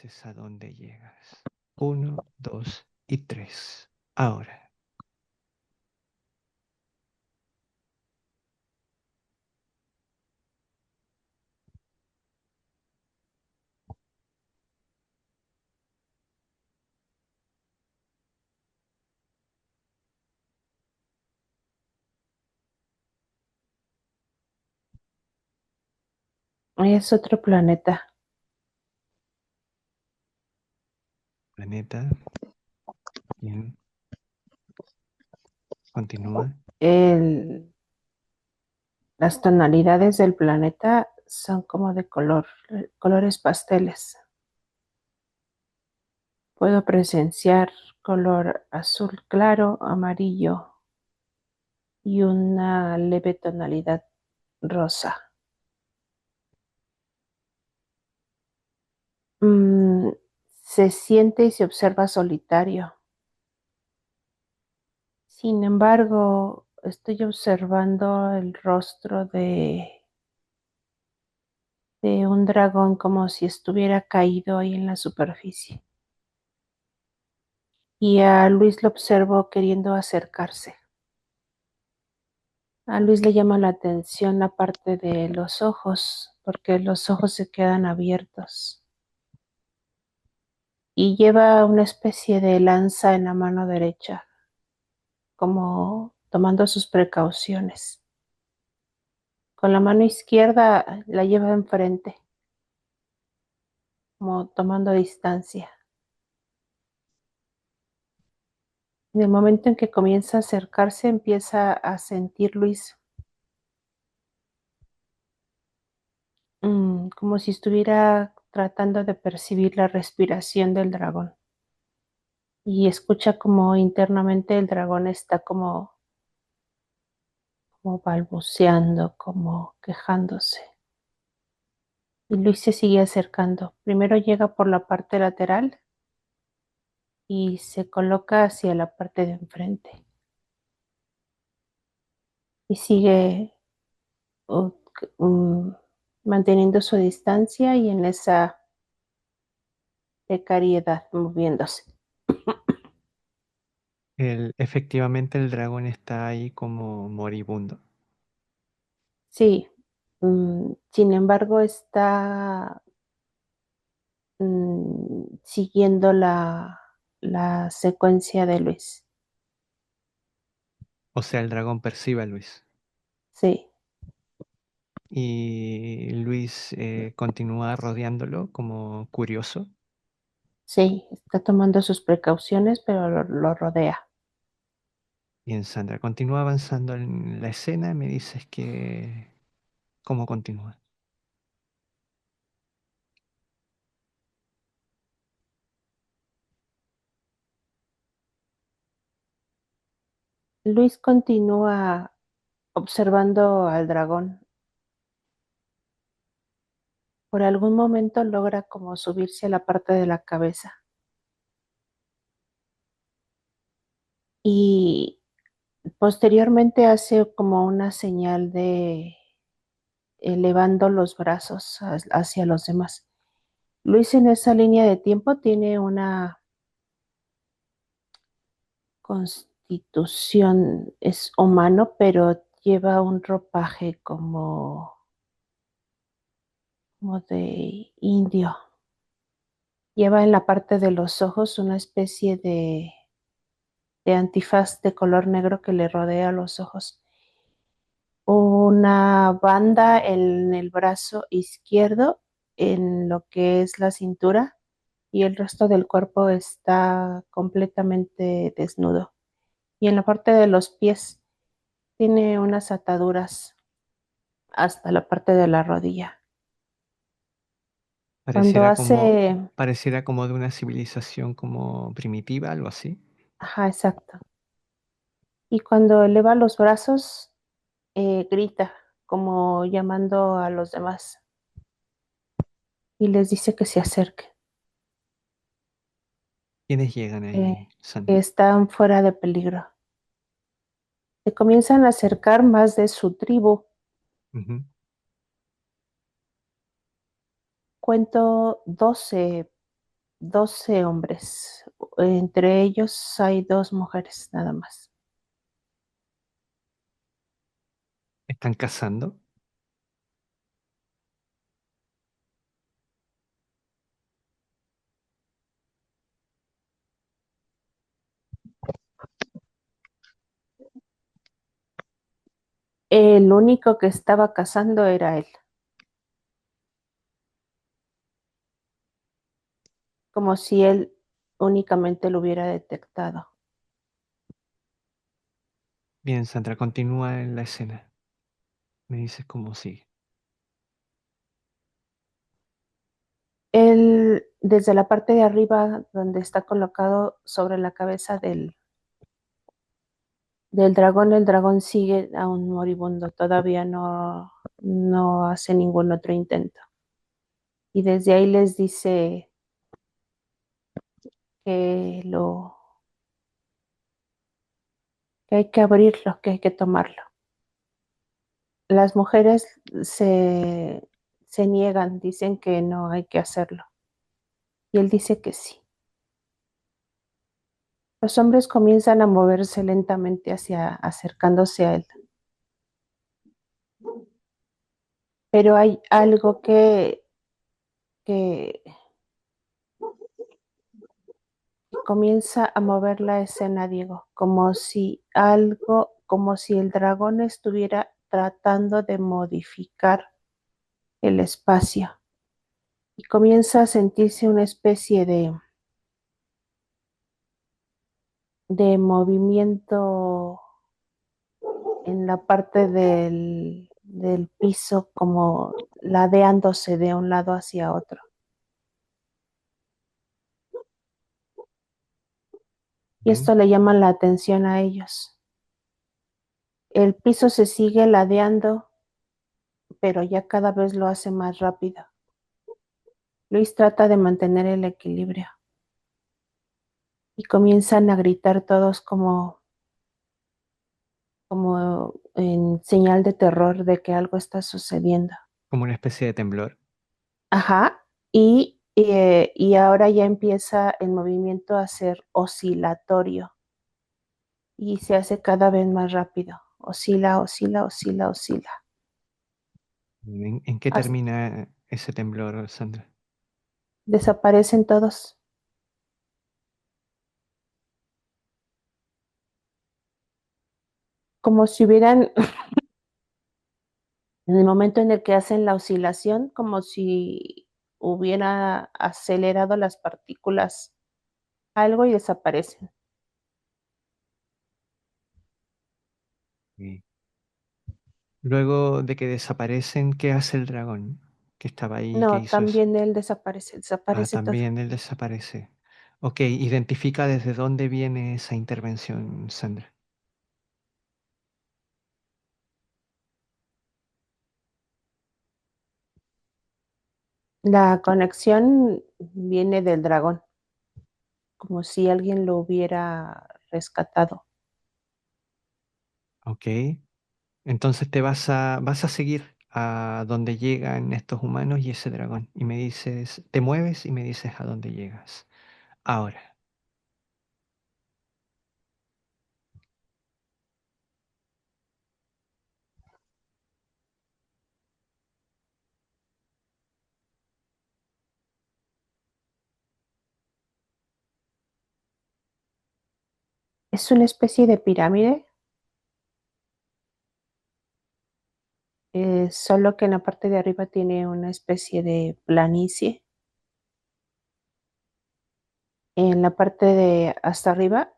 dices a dónde llegas. 1, 2 y 3. Ahora. Es otro planeta. Planeta. Bien. Continúa. El- las tonalidades del planeta son como de colores pasteles. Puedo presenciar color azul claro, amarillo y una leve tonalidad rosa. Mm, Se siente y se observa solitario. Sin embargo, estoy observando el rostro de un dragón como si estuviera caído ahí en la superficie. Y a Luis lo observo queriendo acercarse. A Luis le llama la atención la parte de los ojos, porque los ojos se quedan abiertos. Y lleva una especie de lanza en la mano derecha, como tomando sus precauciones. Con la mano izquierda la lleva enfrente, como tomando distancia. En el momento en que comienza a acercarse, empieza a sentir Luis como si estuviera tratando de percibir la respiración del dragón. Y escucha como internamente el dragón está como balbuceando, como quejándose. Y Luis se sigue acercando. Primero llega por la parte lateral y se coloca hacia la parte de enfrente. Y sigue uh, um, manteniendo su distancia y en esa precariedad moviéndose. Efectivamente el dragón está ahí como moribundo. Sí, sin embargo está siguiendo la secuencia de Luis. O sea, el dragón percibe a Luis. Sí, Y Luis continúa rodeándolo como curioso. sí, está tomando sus precauciones, pero lo rodea. Bien, Sandra, continúa avanzando en la escena y me dices que cómo continúa. Luis continúa observando al dragón. Por algún momento logra como subirse a la parte de la cabeza y posteriormente hace como una señal de elevando los brazos hacia los demás. Luis en esa línea de tiempo tiene una constitución, es humano, pero lleva un ropaje como de indio. Lleva en la parte de los ojos una especie de antifaz de color negro que le rodea los ojos. Una banda en el brazo izquierdo, en lo que es la cintura, y el resto del cuerpo está completamente desnudo. Y en la parte de los pies tiene unas ataduras hasta la parte de la rodilla. Cuando Pareciera como, hace, pareciera como de una civilización como primitiva, algo así. ajá, exacto. Y cuando eleva los brazos, grita como llamando a los demás y les dice que se acerquen, ¿Quiénes llegan ahí, que Sandra? están fuera de peligro. Se comienzan a acercar más de su tribu. Ujú. Cuento 12 12 hombres. Entre ellos hay dos mujeres nada más. ¿Están cazando? El único que estaba cazando era él, como si él únicamente lo hubiera detectado. Bien, Sandra, continúa en la escena. Me dices cómo sigue. Él, desde la parte de arriba, donde está colocado sobre la cabeza del dragón, el dragón sigue aún moribundo, todavía no hace ningún otro intento. Y desde ahí les dice que, que hay que abrirlo, que hay que tomarlo. Las mujeres se niegan, dicen que no hay que hacerlo. Y él dice que sí. Los hombres comienzan a moverse lentamente acercándose a él. Pero hay algo que comienza a mover la escena, Diego, como si el dragón estuviera tratando de modificar el espacio. Y comienza a sentirse una especie de movimiento en la parte del piso, como ladeándose de un lado hacia otro. Y Bien, esto le llama la atención a ellos. El piso se sigue ladeando, pero ya cada vez lo hace más rápido. Luis trata de mantener el equilibrio y comienzan a gritar todos como en señal de terror de que algo está sucediendo. como una especie de temblor. Ajá, y ahora ya empieza el movimiento a ser oscilatorio y se hace cada vez más rápido. Oscila, oscila, oscila, oscila. ¿En qué Hasta termina ese temblor, Sandra? desaparecen todos, como si hubieran, en el momento en el que hacen la oscilación, como si hubiera acelerado las partículas algo y desaparecen. Sí. Luego de que desaparecen, ¿qué hace el dragón que estaba ahí, que No, hizo eso? también él desaparece, Ah, desaparece todo. también él desaparece. Ok, identifica desde dónde viene esa intervención, Sandra. La conexión viene del dragón, como si alguien lo hubiera rescatado. Ok, entonces vas a seguir a donde llegan estos humanos y ese dragón. Y me dices, te mueves y me dices a dónde llegas. Ahora, Es una especie de pirámide, solo que en la parte de arriba tiene una especie de planicie. En la parte de hasta arriba,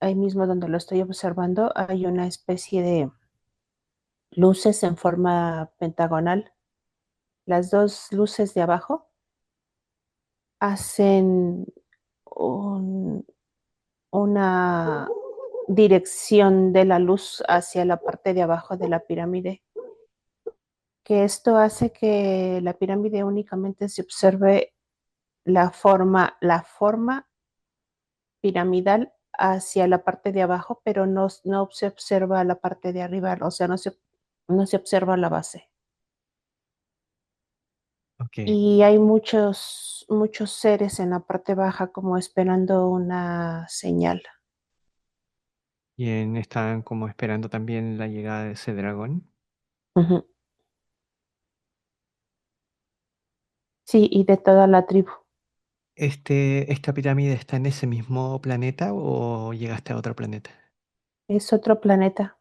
ahí mismo donde lo estoy observando, hay una especie de luces en forma pentagonal. Las dos luces de abajo hacen un- una dirección de la luz hacia la parte de abajo de la pirámide, que esto hace que la pirámide únicamente se observe la forma piramidal hacia la parte de abajo, pero no se observa la parte de arriba, o sea, no se observa la base. Ok. y hay muchos seres en la parte baja como esperando una señal. Y están como esperando también la llegada de ese dragón. Ujú. Sí, y de toda la tribu. ¿Esta pirámide está en ese mismo planeta o llegaste a otro planeta? Es otro planeta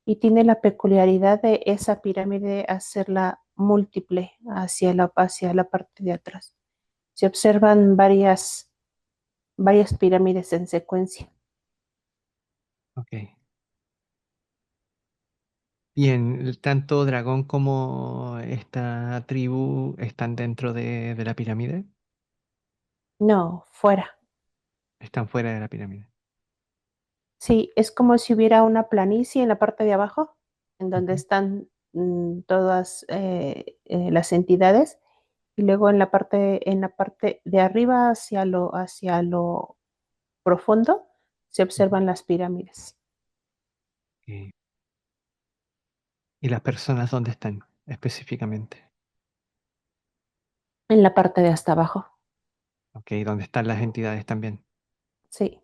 y tiene la peculiaridad de esa pirámide hacerla múltiple hacia la parte de atrás. Se observan varias pirámides en secuencia. Ok. Bien, tanto dragón como esta tribu están dentro de la pirámide, No, fuera. están fuera de la pirámide. Sí, es como si hubiera una planicie en la parte de abajo, en donde Ujú. están todas las entidades, y luego en la parte de arriba hacia lo profundo se Ujú. observan las pirámides. Ok. ¿Y las personas dónde están específicamente? En la parte de hasta abajo. Ok, ¿dónde están las entidades también? Sí.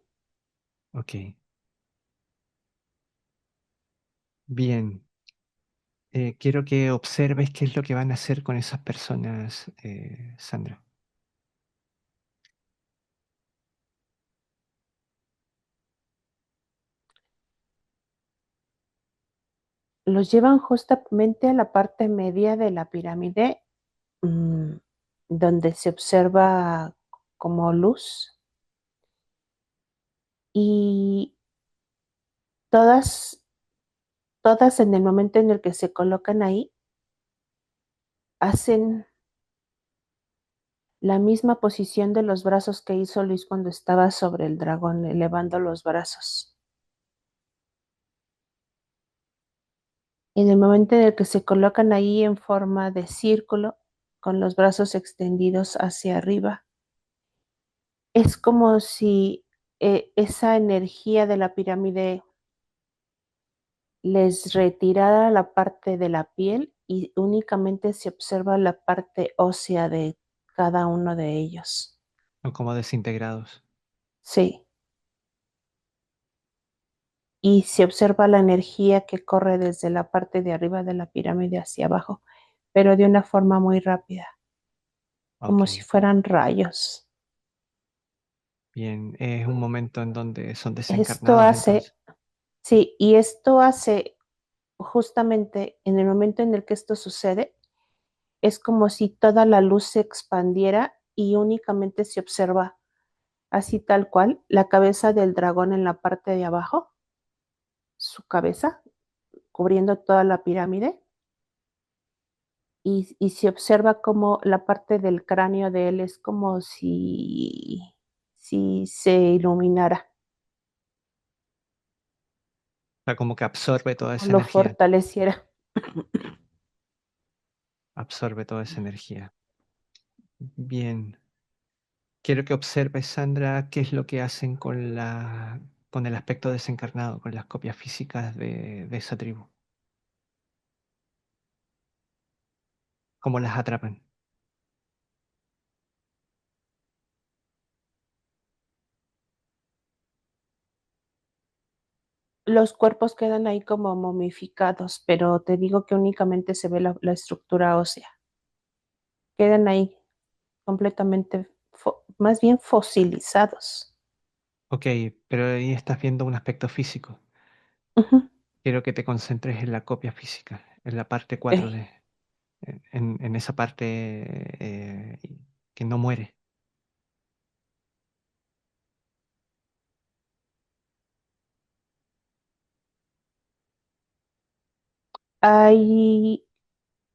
Ok, bien. Quiero que observes qué es lo que van a hacer con esas personas, Sandra. Los llevan justamente a la parte media de la pirámide, mm, donde se observa como luz y todas, todas en el momento en el que se colocan ahí hacen la misma posición de los brazos que hizo Luis cuando estaba sobre el dragón, elevando los brazos. En el momento en el que se colocan ahí en forma de círculo, con los brazos extendidos hacia arriba, es como si esa energía de la pirámide les retirara la parte de la piel y únicamente se observa la parte ósea de cada uno de ellos. Son como desintegrados. Sí, y se observa la energía que corre desde la parte de arriba de la pirámide hacia abajo, pero de una forma muy rápida, como si Ok, fueran rayos. bien. Es un momento en donde son Esto desencarnados hace, entonces. sí, y esto hace justamente en el momento en el que esto sucede, es como si toda la luz se expandiera y únicamente se observa así tal cual la cabeza del dragón en la parte de abajo, su cabeza cubriendo toda la pirámide y se observa como la parte del cráneo de él es como si se iluminara O sea, como que absorbe toda o esa lo energía. fortaleciera. Absorbe toda esa energía. Bien. Quiero que observes, Sandra, qué es lo que hacen con con el aspecto desencarnado, con las copias físicas de esa tribu. Cómo las atrapan. Los cuerpos quedan ahí como momificados, pero te digo que únicamente se ve la estructura ósea. Quedan ahí completamente, más bien fosilizados. Ok, pero ahí estás viendo un aspecto físico. Ujú. Quiero que te concentres en la copia física, en la parte cuatro Ok. d en esa parte que no muere. Hay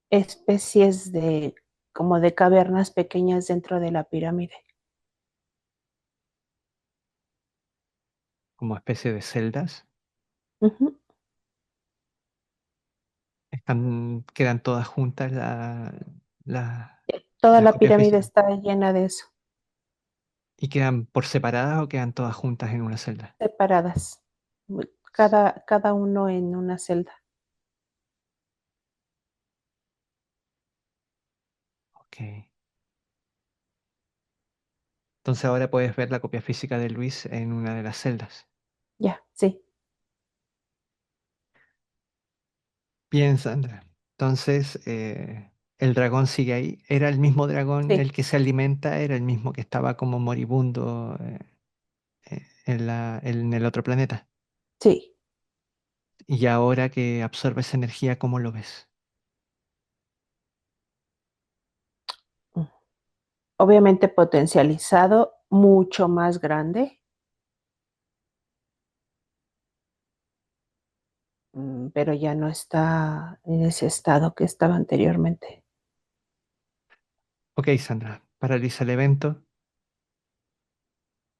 especies de como de cavernas pequeñas dentro de la pirámide. Como especie de celdas. Ujú. Quedan todas juntas Toda las la copias pirámide físicas. está llena de eso, ¿Y quedan por separadas o quedan todas juntas en una celda? separadas, cada uno en una celda. Ok. Entonces ahora puedes ver la copia física de Luis en una de las celdas. Ya, sí, Bien, Sandra. Entonces, el dragón sigue ahí. Era el mismo dragón sí, el que se alimenta, era el mismo que estaba como moribundo en el otro planeta. sí. Y ahora que absorbe esa energía, ¿cómo lo ves? Mm. Obviamente potencializado, mucho más grande, pero ya no está en ese estado que estaba anteriormente. Ok, Sandra, paraliza el evento,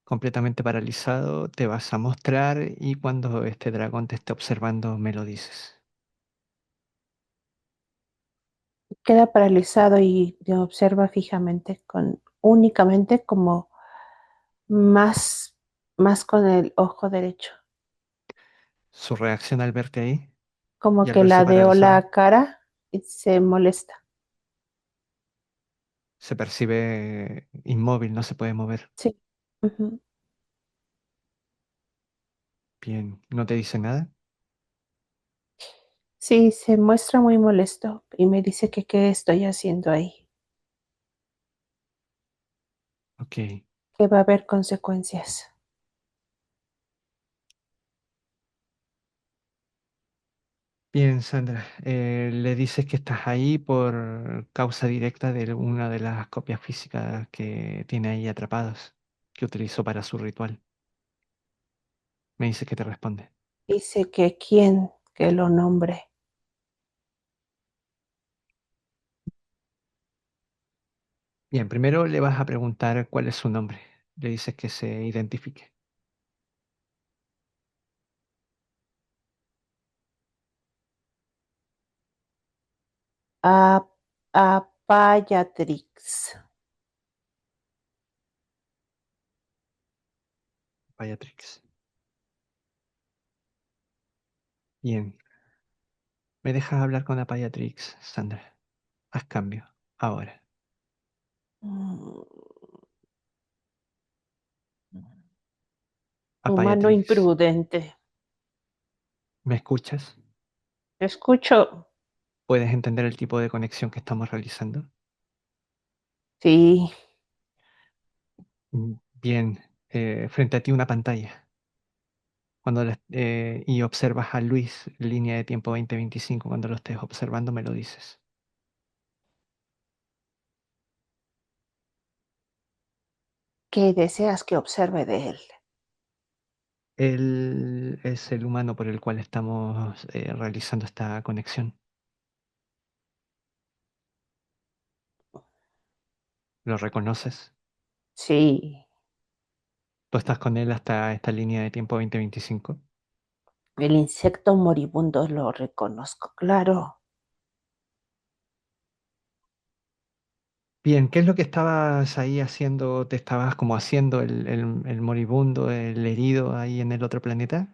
completamente paralizado, te vas a mostrar y cuando este dragón te esté observando, me lo dices. Queda paralizado y te observa fijamente con únicamente como más, más con el ojo derecho, Su reacción al verte ahí y como al que verse ladeó paralizado la cara y se molesta. se percibe inmóvil, no se puede mover. Sí. Ujú. Bien, ¿no te dice nada? Sí, se muestra muy molesto y me dice que qué estoy haciendo ahí, Ok. que va a haber consecuencias. Bien, Sandra, le dices que estás ahí por causa directa de una de las copias físicas que tiene ahí atrapadas, que utilizó para su ritual. Me dice que te responde. Dice que quién que lo nombre. Bien, primero le vas a preguntar cuál es su nombre. Le dices que se identifique. A, a Payatrix. Payatrix. Bien, me dejas hablar con la Payatrix, Sandra. Haz cambio, ahora. Mm, humano Payatrix, imprudente. ¿me escuchas? Escucho. ¿Puedes entender el tipo de conexión que estamos realizando? Sí, Bien, frente a ti una pantalla. Y observas a Luis, línea de tiempo 2025, cuando lo estés observando me lo dices. ¿qué deseas que observe de él? Él es el humano por el cual estamos realizando esta conexión. ¿Lo reconoces? Sí, Tú estás con él hasta esta línea de tiempo 2025. el insecto moribundo lo reconozco, claro. Bien, ¿qué es lo que estabas ahí haciendo? ¿Te estabas como haciendo el moribundo, el herido ahí en el otro planeta?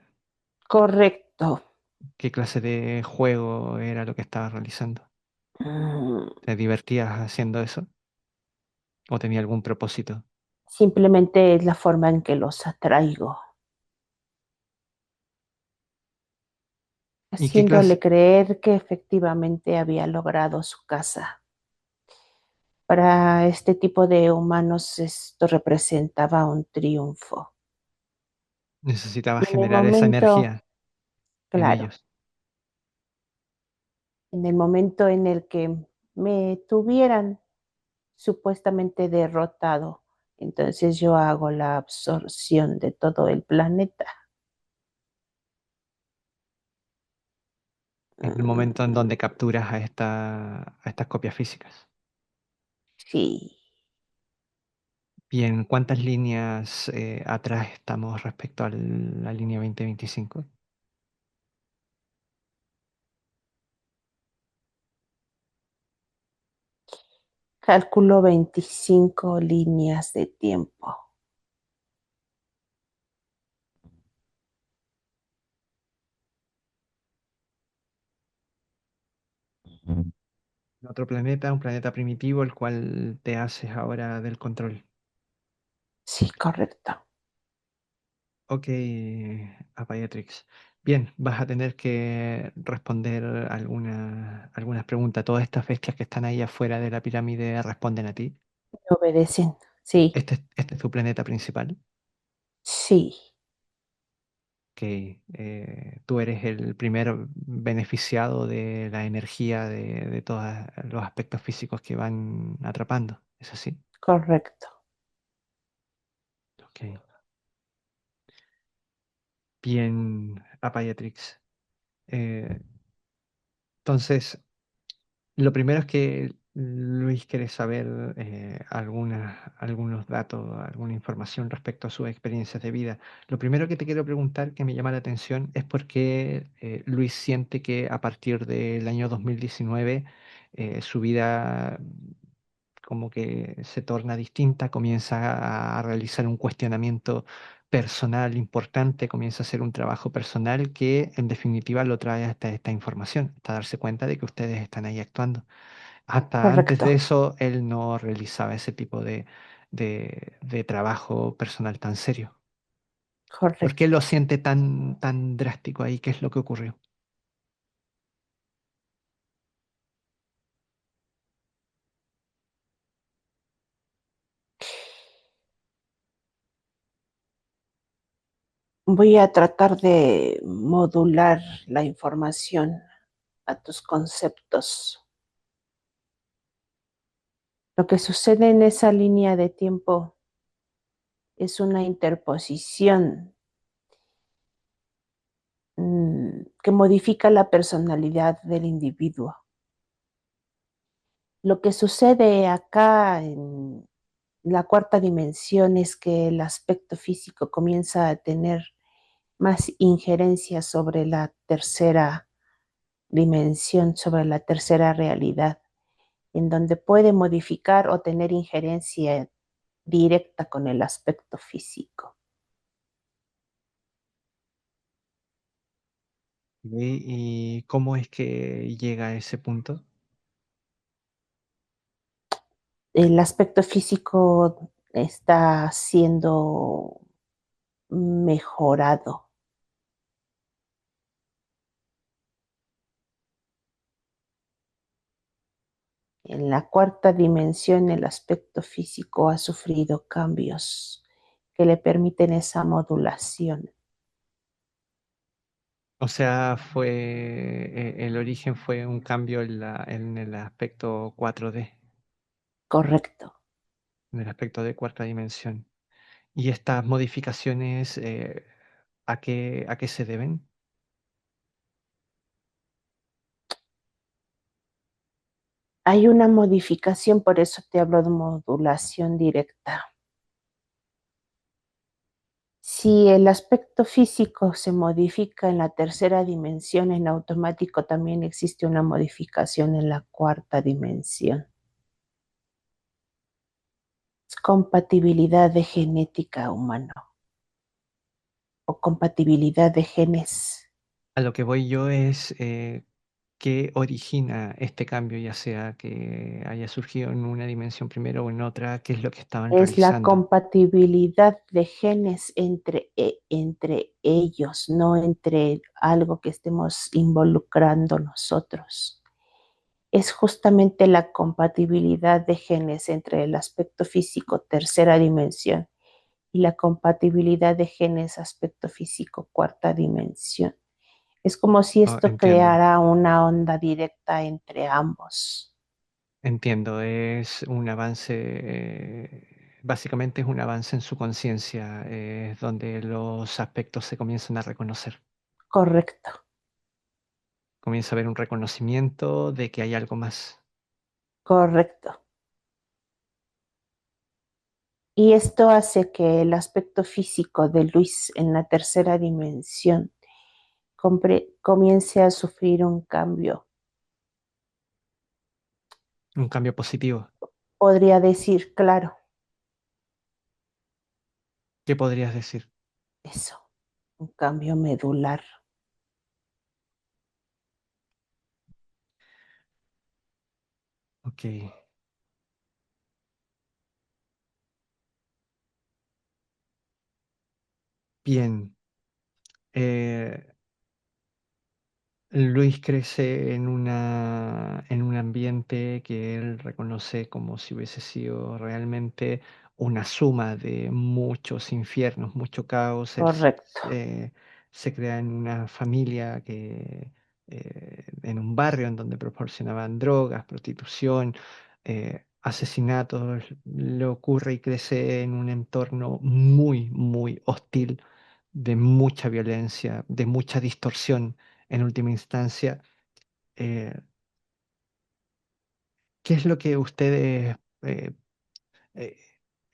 Correcto. ¿Qué clase de juego era lo que estabas realizando? Mm, ¿Te divertías haciendo eso? ¿O tenía algún propósito? simplemente es la forma en que los atraigo, ¿Y qué haciéndole clase? creer que efectivamente había logrado su casa. Para este tipo de humanos esto representaba un triunfo. Necesitabas Y en el generar esa momento, energía en claro, ellos. en el momento en el que me tuvieran supuestamente derrotado, entonces yo hago la absorción de todo el planeta. En el momento en donde Mm, capturas a estas copias físicas. sí, Bien, ¿cuántas líneas atrás estamos respecto a la línea 2025? cálculo 25 líneas de tiempo. En otro planeta, un planeta primitivo, el cual te haces ahora del control. Sí, correcto. Ok, Apayatrix. Bien, vas a tener que responder algunas preguntas. Todas estas bestias que están ahí afuera de la pirámide responden a ti. Me obedecen. Sí, Este es tu planeta principal. sí, Que tú eres el primer beneficiado de la energía de todos los aspectos físicos que van atrapando. ¿Es así? correcto. Ok. Bien, Apayatrix. Eh, entonces, lo primero es que Luis quiere saber algunos datos, alguna información respecto a sus experiencias de vida. Lo primero que te quiero preguntar, que me llama la atención, es por qué Luis siente que a partir del año 2019 su vida como que se torna distinta, comienza a realizar un cuestionamiento personal importante, comienza a hacer un trabajo personal que en definitiva lo trae hasta esta información, hasta darse cuenta de que ustedes están ahí actuando. Hasta antes Correcto, de eso, él no realizaba ese tipo de trabajo personal tan serio. ¿Por qué lo correcto. siente tan drástico ahí? ¿Qué es lo que ocurrió? Voy a tratar de modular la información a tus conceptos. Lo que sucede en esa línea de tiempo es una interposición que modifica la personalidad del individuo. Lo que sucede acá en la cuarta dimensión es que el aspecto físico comienza a tener más injerencia sobre la tercera dimensión, sobre la tercera realidad, en donde puede modificar o tener injerencia directa con el aspecto físico. ¿Y cómo es que llega a ese punto? El aspecto físico está siendo mejorado. En la cuarta dimensión, el aspecto físico ha sufrido cambios que le permiten esa modulación. O sea, el origen fue un cambio en el aspecto 4D, Correcto. en el aspecto de cuarta dimensión. ¿Y estas modificaciones a qué se deben? Hay una modificación, por eso te hablo de modulación directa. Si el aspecto físico se modifica en la tercera dimensión, en automático también existe una modificación en la cuarta dimensión. Es compatibilidad de genética humana o compatibilidad de genes. A lo que voy yo es qué origina este cambio, ya sea que haya surgido en una dimensión primero o en otra, qué es lo que estaban Es la realizando. compatibilidad de genes entre ellos, no entre algo que estemos involucrando nosotros. Es justamente la compatibilidad de genes entre el aspecto físico tercera dimensión y la compatibilidad de genes aspecto físico cuarta dimensión. Es como si Oh, esto entiendo, creara una onda directa entre ambos. entiendo, es un avance, básicamente es un avance en su conciencia, es donde los aspectos se comienzan a reconocer. Correcto, Comienza a haber un reconocimiento de que hay algo más. correcto. Y esto hace que el aspecto físico de Luis en la tercera dimensión comience a sufrir un cambio. Un cambio positivo. Podría decir, claro, ¿Qué podrías decir? eso, un cambio medular. Ok, bien. Eh, Luis crece en un ambiente que él reconoce como si hubiese sido realmente una suma de muchos infiernos, mucho caos. Correcto. Se crea en una familia en un barrio en donde proporcionaban drogas, prostitución, asesinatos. Le ocurre y crece en un entorno muy, muy hostil, de mucha violencia, de mucha distorsión en última instancia. eh, ¿Qué es lo que ustedes eh,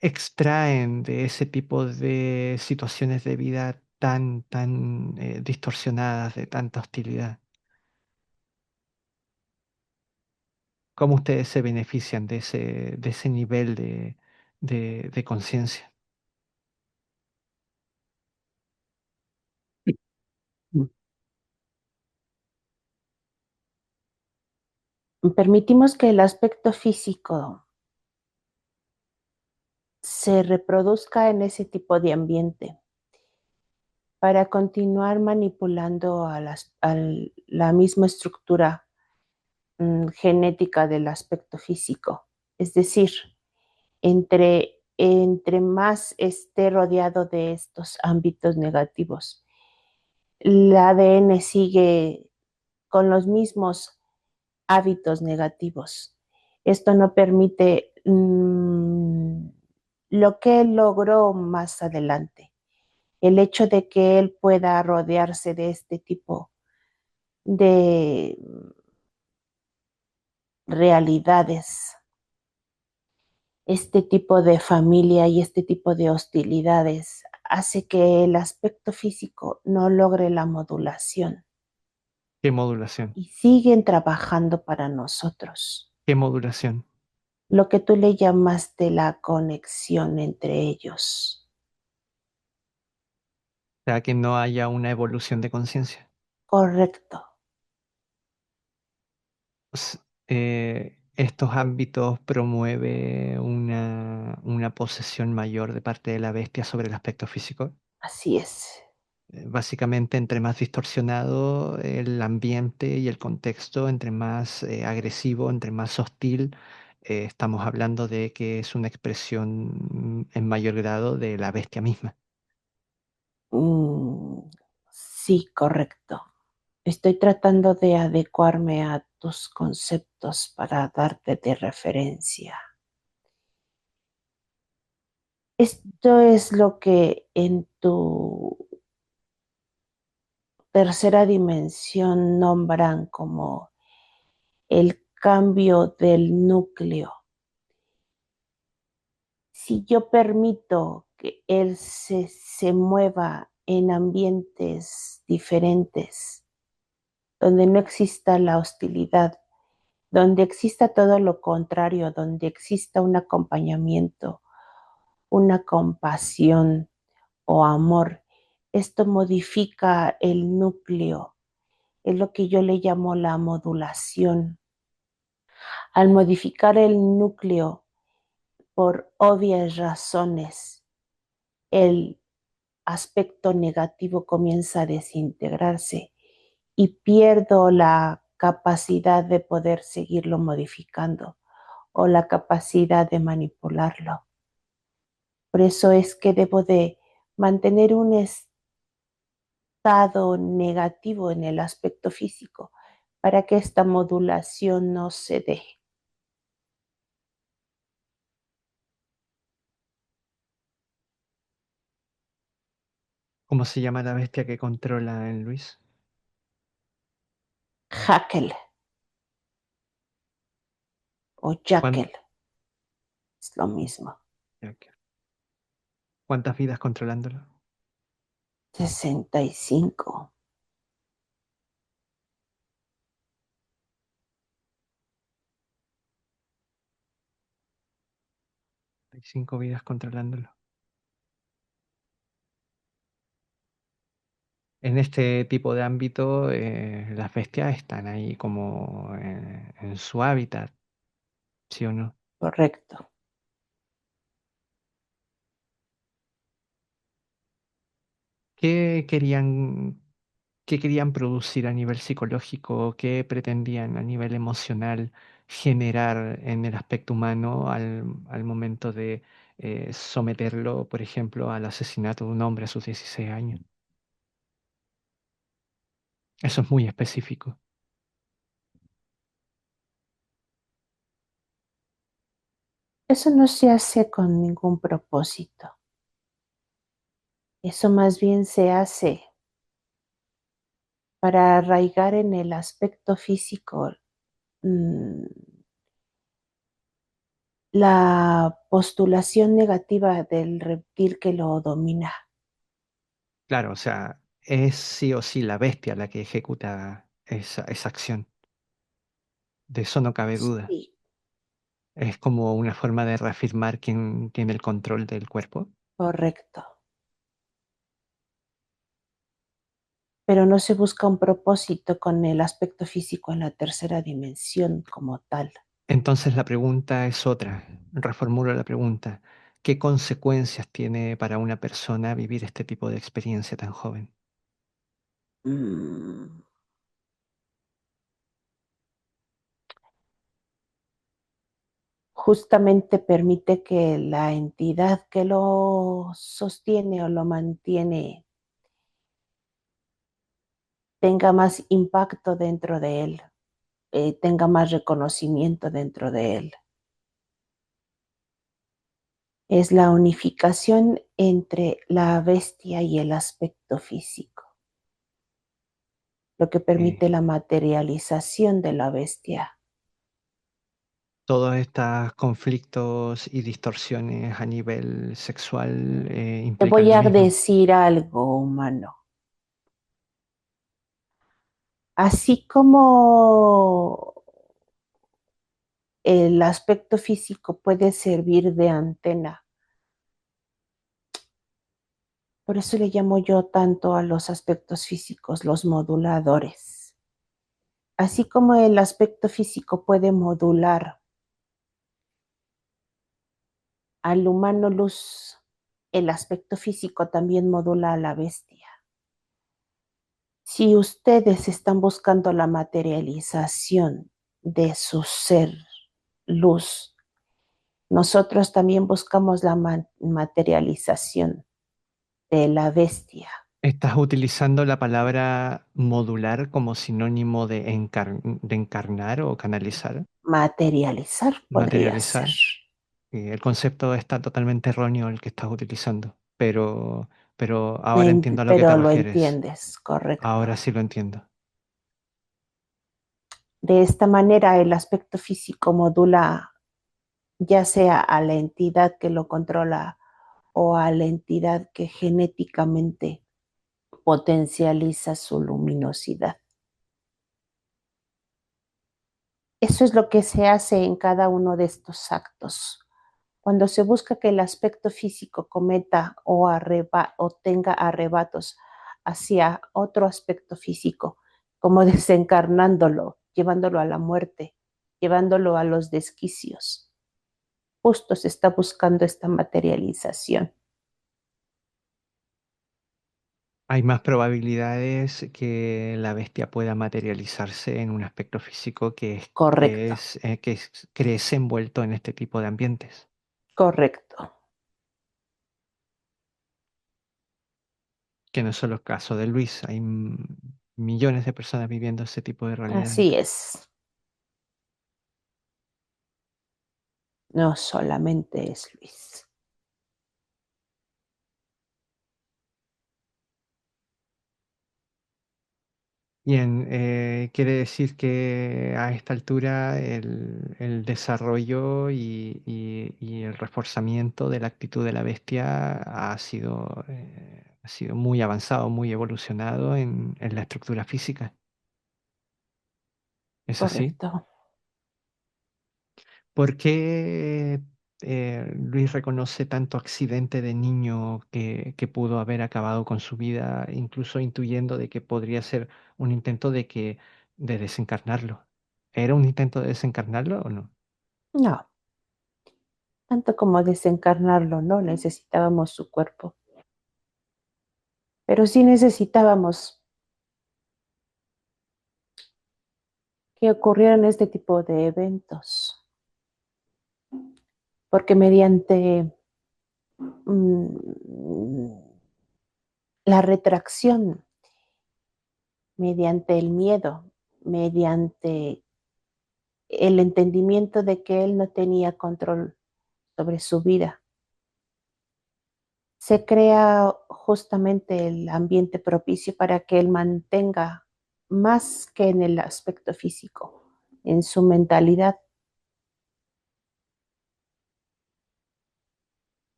extraen de ese tipo de situaciones de vida tan distorsionadas, de tanta hostilidad? ¿Cómo ustedes se benefician de ese nivel de conciencia? Permitimos que el aspecto físico se reproduzca en ese tipo de ambiente para continuar manipulando a la misma estructura genética del aspecto físico. Es decir, entre más esté rodeado de estos ámbitos negativos, el ADN sigue con los mismos hábitos negativos. Esto no permite lo que él logró más adelante. El hecho de que él pueda rodearse de este tipo de realidades, este tipo de familia y este tipo de hostilidades hace que el aspecto físico no logre la modulación ¿Qué modulación? y siguen trabajando para nosotros. ¿Qué modulación? Lo que tú le llamaste la conexión entre ellos. O sea, que no haya una evolución de conciencia. Correcto. s- Estos ámbitos promueve una posesión mayor de parte de la bestia sobre el aspecto físico. Así es. Básicamente, entre más distorsionado el ambiente y el contexto, entre más agresivo, entre más hostil, estamos hablando de que es una expresión en mayor grado de la bestia misma. Mm, sí, correcto. Estoy tratando de adecuarme a tus conceptos para darte de referencia. Esto es lo que en tu tercera dimensión nombran como el cambio del núcleo. Si yo permito que él se mueva en ambientes diferentes, donde no exista la hostilidad, donde exista todo lo contrario, donde exista un acompañamiento, una compasión o amor, esto modifica el núcleo. Es lo que yo le llamo la modulación. Al modificar el núcleo por obvias razones, el aspecto negativo comienza a desintegrarse y pierdo la capacidad de poder seguirlo modificando o la capacidad de manipularlo. Por eso es que debo de mantener un estado negativo en el aspecto físico para que esta modulación no se dé. ¿Cómo se llama la bestia que controla en Luis? Hakel o ¿Cuán- Jackal es lo mismo. ¿Cuántas vidas controlándolo? 65. 5 vidas controlándolo. En este tipo de ámbito, las bestias están ahí como en su hábitat. ¿sí o no? Correcto. ¿Qué querían, qué querían producir a nivel psicológico? ¿Qué pretendían a nivel emocional generar en el aspecto humano al momento de someterlo, por ejemplo, al asesinato de un hombre a sus 16 años? Eso es muy específico. Eso no se hace con ningún propósito. Eso más bien se hace para arraigar en el aspecto físico mm, la postulación negativa del reptil que lo domina. Claro, o sea, es sí o sí la bestia la que ejecuta esa acción. De eso no cabe duda. Sí, Es como una forma de reafirmar quién tiene el control del cuerpo. correcto. Pero no se busca un propósito con el aspecto físico en la tercera dimensión como tal. Entonces la pregunta es otra. Reformulo la pregunta. ¿Qué consecuencias tiene para una persona vivir este tipo de experiencia tan joven? Mm, Justamente permite que la entidad que lo sostiene o lo mantiene tenga más impacto dentro de él, tenga más reconocimiento dentro de él. Es la unificación entre la bestia y el aspecto físico, lo que Eh, permite la materialización de la bestia. Todos estos conflictos y distorsiones a nivel sexual Te implican voy lo a mismo. decir algo, humano. Así como el aspecto físico puede servir de antena, por eso le llamo yo tanto a los aspectos físicos los moduladores. Así como el aspecto físico puede modular al humano luz, el aspecto físico también modula a la bestia. Si ustedes están buscando la materialización de su ser luz, nosotros también buscamos la materialización de la bestia. Estás utilizando la palabra modular como sinónimo de, de encarnar o canalizar, Materializar podría ser. materializar. El concepto está totalmente erróneo el que estás utilizando, pero ahora entiendo a lo que te Pero lo refieres. entiendes, correcto. Ahora sí lo entiendo. De esta manera, el aspecto físico modula ya sea a la entidad que lo controla o a la entidad que genéticamente potencializa su luminosidad. Eso es lo que se hace en cada uno de estos actos. Cuando se busca que el aspecto físico cometa o tenga arrebatos hacia otro aspecto físico, como desencarnándolo, llevándolo a la muerte, llevándolo a los desquicios, justo se está buscando esta materialización. Hay más probabilidades que la bestia pueda materializarse en un aspecto físico Correcto, crece envuelto en este tipo de ambientes, correcto. que no son los casos de Luis. Hay millones de personas viviendo ese tipo de realidades. Así es. No solamente es Luis. Bien, quiere decir que a esta altura el desarrollo y el reforzamiento de la actitud de la bestia ha sido muy avanzado, muy evolucionado en la estructura física. ¿Es así? Correcto. ¿Por qué Luis reconoce tanto accidente de niño que pudo haber acabado con su vida, incluso intuyendo de que podría ser un intento de desencarnarlo? ¿Era un intento de desencarnarlo o no? No, tanto como desencarnarlo, no necesitábamos su cuerpo, pero sí necesitábamos que ocurrieran este tipo de eventos, porque mediante mm, la retracción, mediante el miedo, mediante el entendimiento de que él no tenía control sobre su vida, se crea justamente el ambiente propicio para que él mantenga más que en el aspecto físico, en su mentalidad,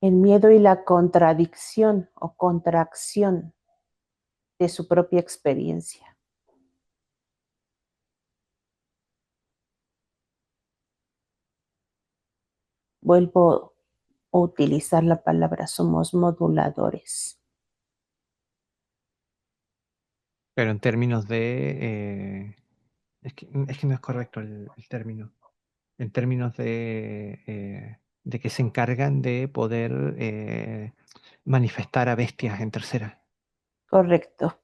el miedo y la contradicción o contracción de su propia experiencia. Vuelvo a utilizar la palabra, somos moduladores. Pero en términos de... es que no es correcto el término. En términos de que se encargan de poder manifestar a bestias en tercera. Correcto.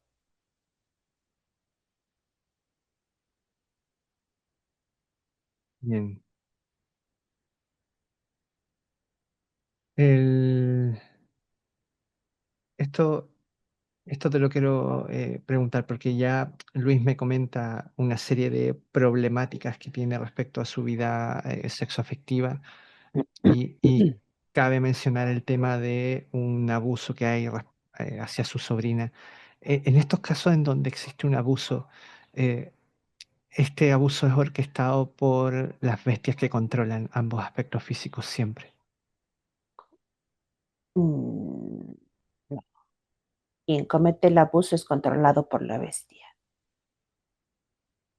Bien. El- esto, esto te lo quiero preguntar porque ya Luis me comenta una serie de problemáticas que tiene respecto a su vida sexoafectiva y cabe mencionar el tema de un abuso que hay hacia su sobrina. En estos casos en donde existe un abuso, eh, este abuso es orquestado por las bestias que controlan ambos aspectos físicos siempre. Mm, no. Quien comete el abuso es controlado por la bestia.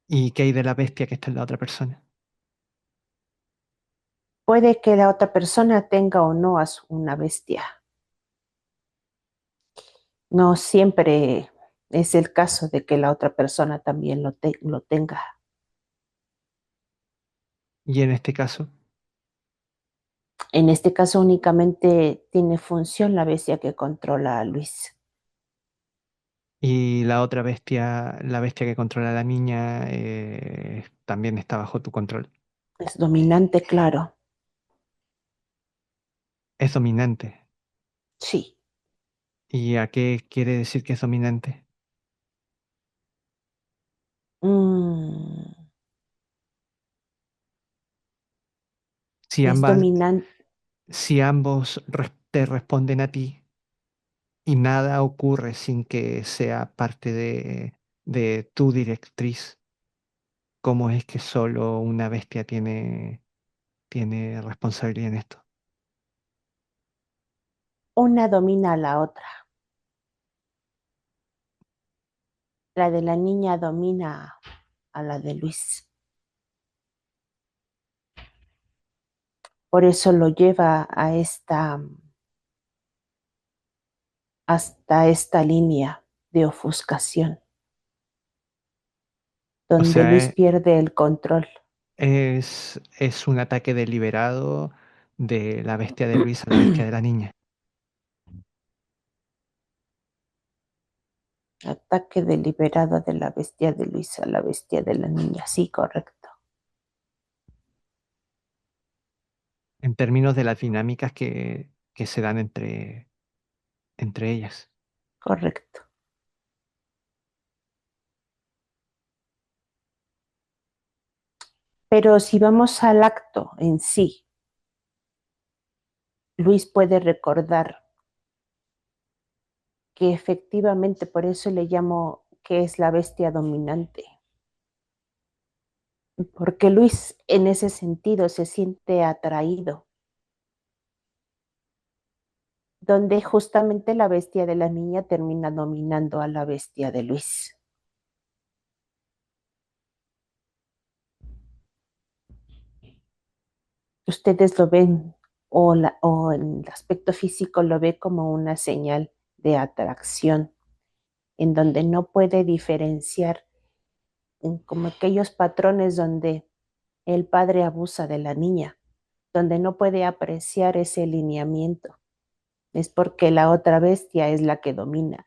¿Y qué hay de la bestia que está en la otra persona? Puede que la otra persona tenga o no una bestia. No siempre es el caso de que la otra persona también lo tenga. Y en este caso, En este caso únicamente tiene función la bestia que controla a Luis. y la otra bestia, la bestia que controla a la niña, también está bajo tu control. Es dominante, claro. Es dominante. Sí. ¿Y a qué quiere decir que es dominante? Mm, Si es ambas, dominante. si ambos te responden a ti y nada ocurre sin que sea parte de tu directriz, ¿cómo es que solo una bestia tiene responsabilidad en esto? Una domina a la otra. La de la niña domina a la de Luis. Por eso lo lleva a hasta esta línea de ofuscación, O donde sea, Luis pierde el control. es un ataque deliberado de la bestia de Luis a la bestia de la niña. Ataque deliberado de la bestia de Luis a la bestia de la niña. Sí, correcto, En términos de las dinámicas que se dan entre ellas. correcto. Pero si vamos al acto en sí, Luis puede recordar que efectivamente por eso le llamo que es la bestia dominante, porque Luis en ese sentido se siente atraído, donde justamente la bestia de la niña termina dominando a la bestia de Luis. Ustedes lo ven o en el aspecto físico lo ve como una señal de atracción, en donde no puede diferenciar en como aquellos patrones donde el padre abusa de la niña, donde no puede apreciar ese lineamiento. Es porque la otra bestia es la que domina,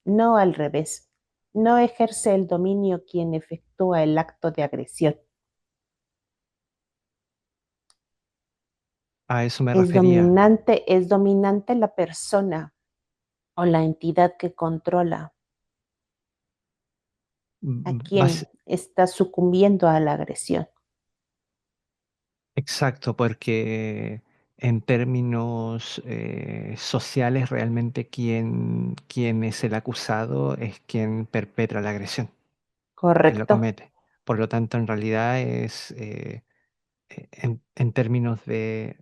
no al revés. No ejerce el dominio quien efectúa el acto de agresión. A eso me refería. Es dominante la persona o la entidad que controla a quien está sucumbiendo a la agresión. Exacto, porque en términos sociales realmente quien es el acusado es quien perpetra la agresión, quien lo Correcto. comete. Por lo tanto, en realidad en términos de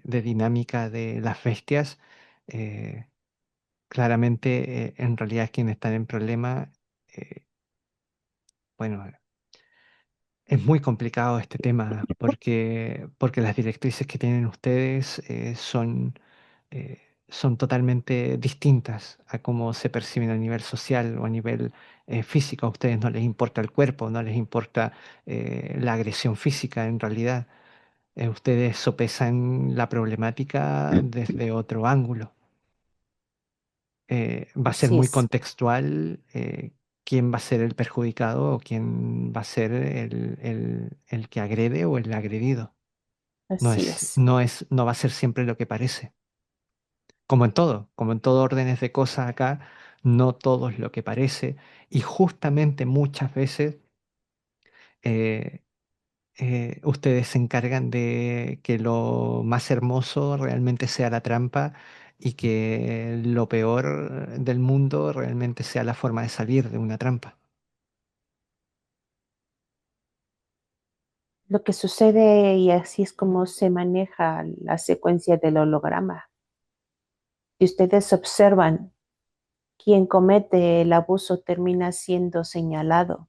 dinámica de las bestias, eh, claramente en realidad quienes están en problema, eh, bueno, es muy complicado este tema porque las directrices que tienen ustedes son totalmente distintas a cómo se perciben a nivel social o a nivel físico. A ustedes no les importa el cuerpo, no les importa la agresión física en realidad. Ustedes sopesan la problemática desde otro ángulo. Va a ser Así muy es, contextual quién va a ser el perjudicado o quién va a ser el que agrede o el agredido. así es. No va a ser siempre lo que parece. Como en todo órdenes de cosas acá, no todo es lo que parece. Y justamente muchas veces eh, ustedes se encargan de que lo más hermoso realmente sea la trampa y que lo peor del mundo realmente sea la forma de salir de una trampa. Lo que sucede y así es como se maneja la secuencia del holograma. Si ustedes observan, quien comete el abuso termina siendo señalado.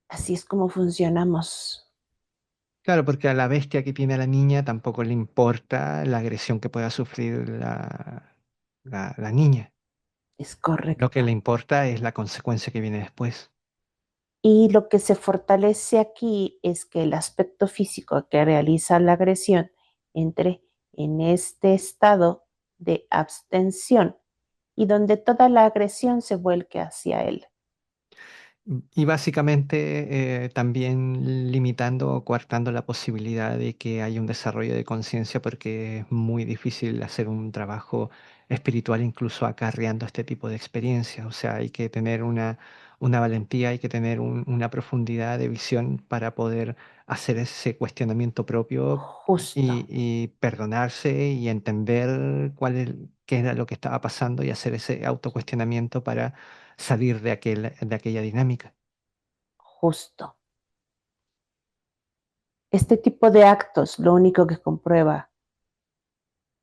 Así es como funcionamos. Claro, porque a la bestia que tiene a la niña tampoco le importa la agresión que pueda sufrir la niña. Es Lo que le correcto. importa es la consecuencia que viene después. Y lo que se fortalece aquí es que el aspecto físico que realiza la agresión entre en este estado de abstención y donde toda la agresión se vuelque hacia él. Y básicamente también limitando o coartando la posibilidad de que haya un desarrollo de conciencia porque es muy difícil hacer un trabajo espiritual incluso acarreando este tipo de experiencias. O sea, hay que tener una valentía, hay que tener una profundidad de visión para poder hacer ese cuestionamiento propio Justo, y perdonarse y entender qué era lo que estaba pasando y hacer ese autocuestionamiento para salir de aquella dinámica. justo. Este tipo de actos lo único que comprueba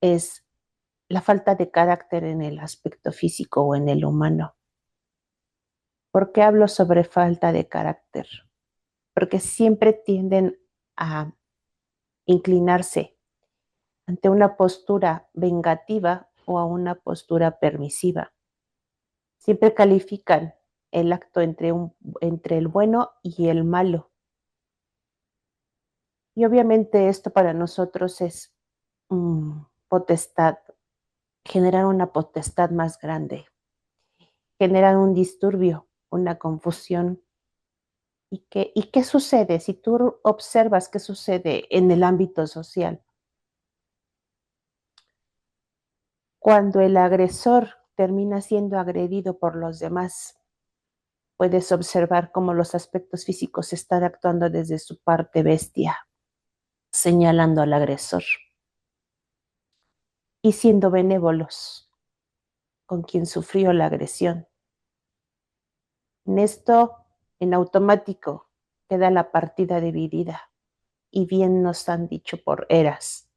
es la falta de carácter en el aspecto físico o en el humano. ¿Por qué hablo sobre falta de carácter? Porque siempre tienden a inclinarse ante una postura vengativa o a una postura permisiva. Siempre califican el acto entre el bueno y el malo. Y obviamente esto para nosotros es potestad, generar una potestad más grande, generar un disturbio, una confusión. ¿Y qué sucede si tú observas qué sucede en el ámbito social? Cuando el agresor termina siendo agredido por los demás, puedes observar cómo los aspectos físicos están actuando desde su parte bestia, señalando al agresor y siendo benévolos con quien sufrió la agresión. En esto, en automático, queda la partida dividida. Y bien nos han dicho por eras,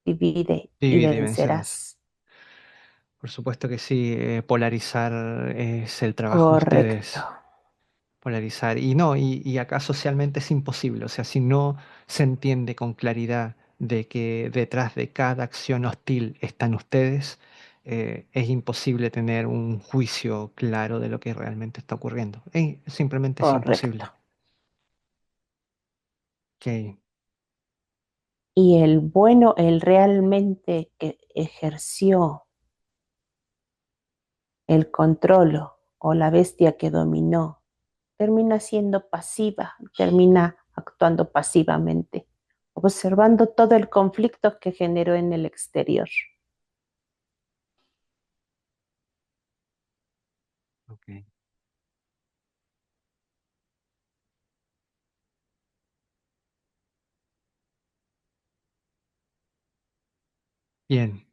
divide y Divide y vencerás. vencerás. Por supuesto que sí, polarizar es el trabajo de Correcto, ustedes. Polarizar. Y no, y acá socialmente es imposible. O sea, si no se entiende con claridad de que detrás de cada acción hostil están ustedes, es imposible tener un juicio claro de lo que realmente está ocurriendo. Simplemente es Correcto. imposible. Ok. Y el bueno, el realmente que ejerció el control o la bestia que dominó, termina siendo pasiva, termina actuando pasivamente, observando todo el conflicto que generó en el exterior. Ok. Bien.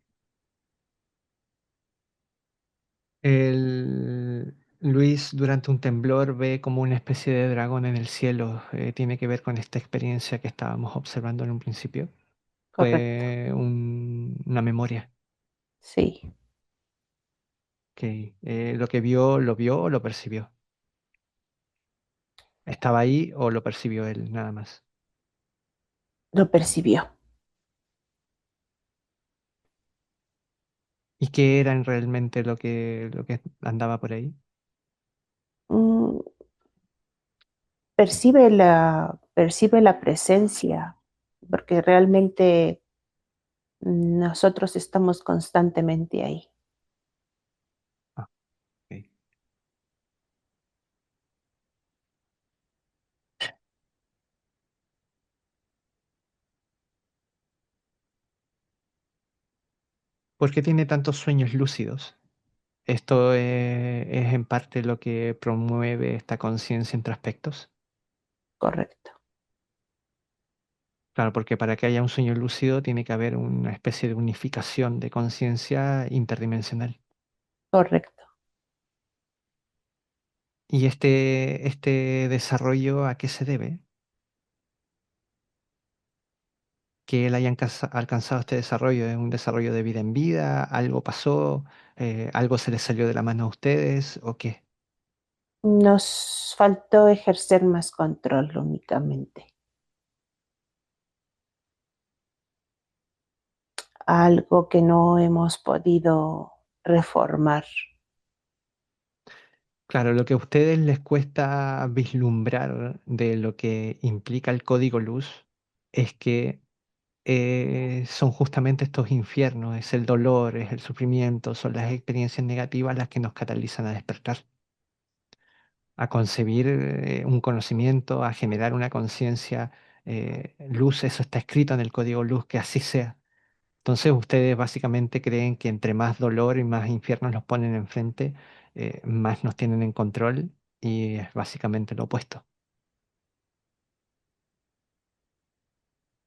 Luis durante un temblor ve como una especie de dragón en el cielo. Tiene que ver con esta experiencia que estábamos observando en un principio. Correcto. Fue una memoria. Sí, Ok. Lo que vio, ¿lo vio o lo percibió? ¿Estaba ahí o lo percibió él nada más? lo percibió. ¿Y qué era realmente lo que andaba por ahí? Mm, percibe la presencia, porque realmente nosotros estamos constantemente ahí. Ah, ok. ¿Por qué tiene tantos sueños lúcidos? Esto es en parte lo que promueve esta conciencia entre aspectos. Correcto, Claro, porque para que haya un sueño lúcido tiene que haber una especie de unificación de conciencia interdimensional. correcto. ¿Y este desarrollo a qué se debe? Que él haya alcanzado este desarrollo, ¿es un desarrollo de vida en vida? ¿Algo pasó? ¿Algo se les salió de la mano a ustedes? ¿O qué? Nos faltó ejercer más control únicamente. Algo que no hemos podido reformar. Claro, lo que a ustedes les cuesta vislumbrar de lo que implica el código luz es que son justamente estos infiernos, es el dolor, es el sufrimiento, son las experiencias negativas las que nos catalizan a despertar, a concebir un conocimiento, a generar una conciencia luz. Eso está escrito en el código luz, que así sea. Entonces ustedes básicamente creen que entre más dolor y más infiernos los ponen enfrente, más nos tienen en control, y es básicamente lo opuesto.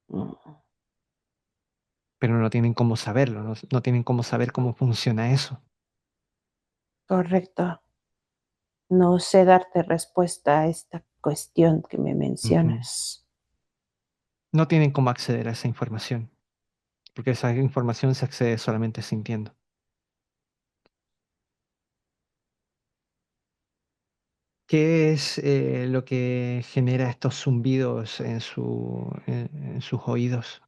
Mm, Pero no tienen cómo saberlo, no tienen cómo saber cómo funciona eso. correcto. No sé darte respuesta a esta cuestión que me Ujú. mencionas. No tienen cómo acceder a esa información, porque esa información se accede solamente sintiendo. ¿Qué es lo que genera estos zumbidos en sus oídos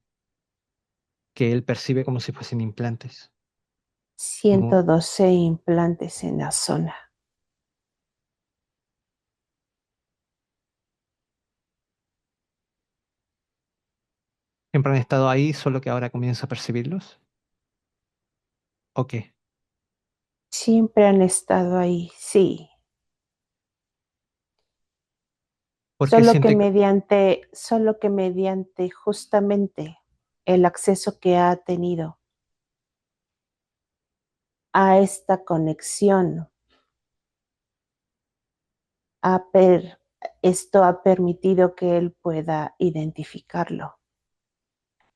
que él percibe como si fuesen implantes? Como 112 implantes en la zona. siempre han estado ahí, solo que ahora comienza a percibirlos. ¿O qué? Siempre han estado ahí, sí. Porque siente que... Solo que mediante justamente el acceso que ha tenido a esta conexión, a per- esto ha permitido que él pueda identificarlo,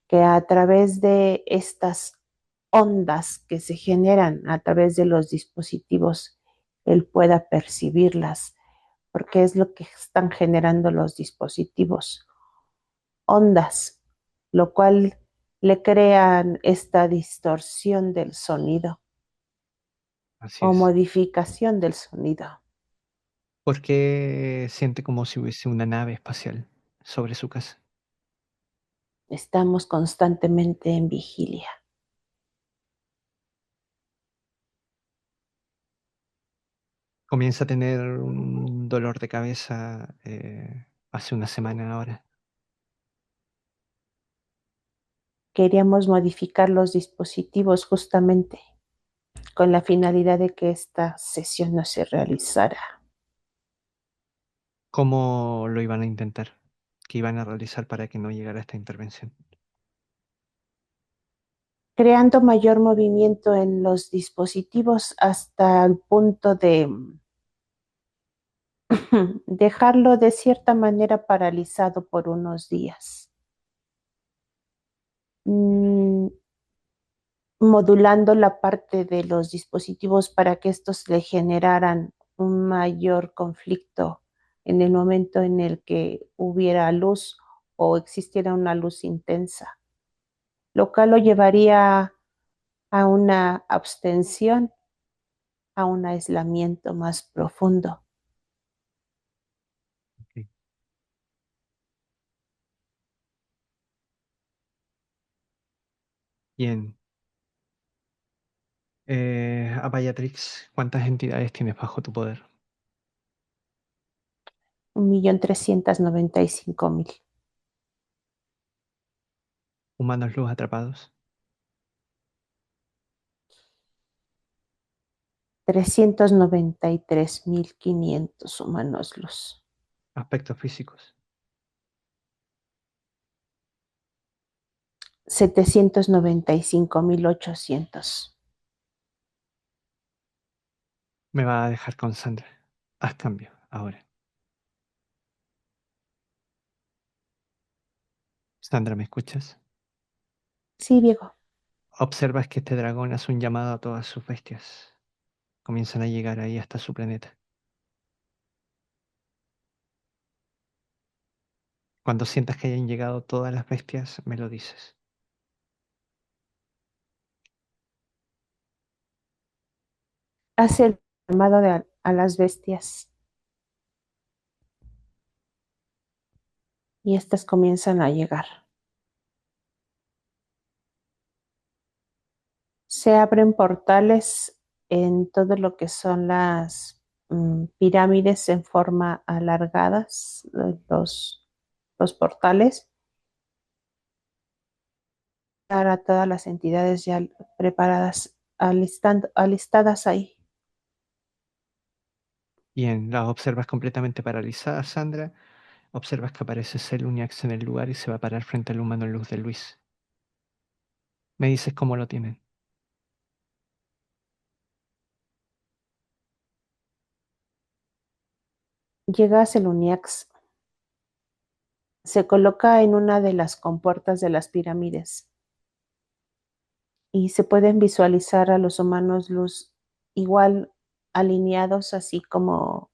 que a través de estas ondas que se generan a través de los dispositivos, él pueda percibirlas, porque es lo que están generando los dispositivos, ondas, lo cual le crean esta distorsión del sonido Así o es. modificación del sonido. Porque siente como si hubiese una nave espacial sobre su casa. Estamos constantemente en vigilia. Comienza a tener un dolor de cabeza hace una semana ahora. Queríamos modificar los dispositivos justamente con la finalidad de que esta sesión no se realizara, ¿Cómo lo iban a intentar? ¿Qué iban a realizar para que no llegara esta intervención? creando mayor movimiento en los dispositivos hasta el punto de dejarlo de cierta manera paralizado por unos días, mm, modulando la parte de los dispositivos para que estos le generaran un mayor conflicto en el momento en el que hubiera luz o existiera una luz intensa, lo cual lo llevaría a una abstención, a un aislamiento más profundo. Ok. Bien. Apayatrix, ¿cuántas entidades tienes bajo tu poder? 1.395.000. Humanos luz atrapados, 393.500 humanos luz. aspectos físicos. 795.800. Me va a dejar con Sandra. Haz cambio, ahora. Sandra, ¿me escuchas? Sí, Diego. Observas que este dragón hace un llamado a todas sus bestias. Comienzan a llegar ahí hasta su planeta. Cuando sientas que hayan llegado todas las bestias, me lo dices. Hace el llamado a las bestias y estas comienzan a llegar. Se abren portales en todo lo que son las pirámides en forma alargadas, los portales, para todas las entidades ya preparadas, alistadas ahí. Bien, las observas completamente paralizadas, Sandra. Observas que aparece Seluniax en el lugar y se va a parar frente al humano en luz de Luis. Me dices cómo lo tienen. Llega a Seluniax, se coloca en una de las compuertas de las pirámides y se pueden visualizar a los humanos luz igual alineados, así como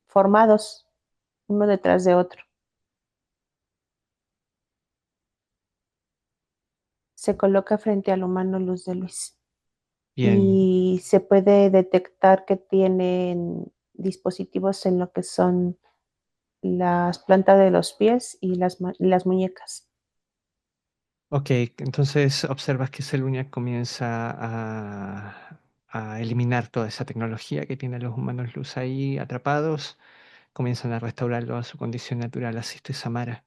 formados uno detrás de otro. Se coloca frente al humano luz de Luis Bien, y se puede detectar que tienen dispositivos en lo que son las plantas de los pies y las muñecas. ok, entonces observas que Seluniac comienza a eliminar toda esa tecnología que tienen los humanos luz ahí atrapados. Comienzan a restaurarlo a su condición natural. Asiste Samara.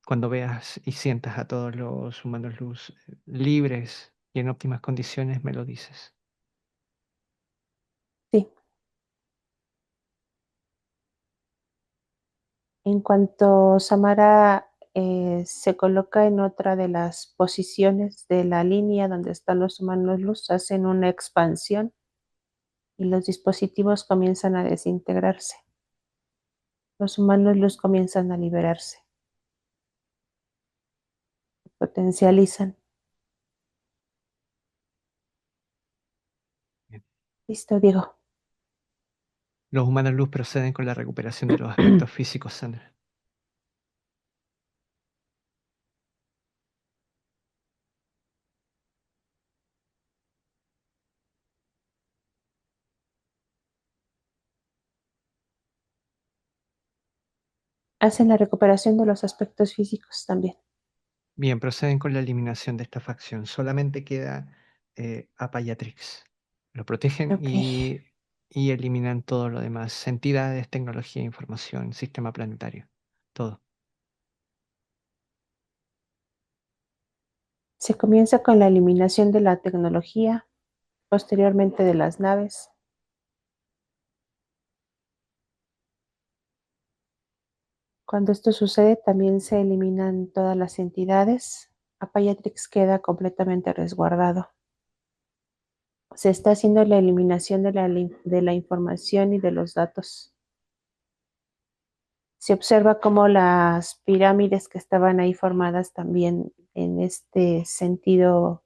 Cuando veas y sientas a todos los humanos luz libres y en óptimas condiciones, me lo dices. Sí. En cuanto Samara se coloca en otra de las posiciones de la línea donde están los humanos luz, hacen una expansión y los dispositivos comienzan a desintegrarse. Los humanos luz comienzan a liberarse, potencializan. Bien. Listo, Diego. Los humanos luz proceden con la recuperación de los aspectos físicos, Sandra. Hacen la recuperación de los aspectos físicos también. Bien, proceden con la eliminación de esta facción. Solamente queda Apayatrix. Lo protegen Ok. y y eliminan todo lo demás, entidades, tecnología, información, sistema planetario, todo. Se comienza con la eliminación de la tecnología, posteriormente de las naves. Cuando esto sucede, también se eliminan todas las entidades. Apayatrix queda completamente resguardado. Se está haciendo la eliminación de la información y de los datos. Se observa cómo las pirámides que estaban ahí formadas también en este sentido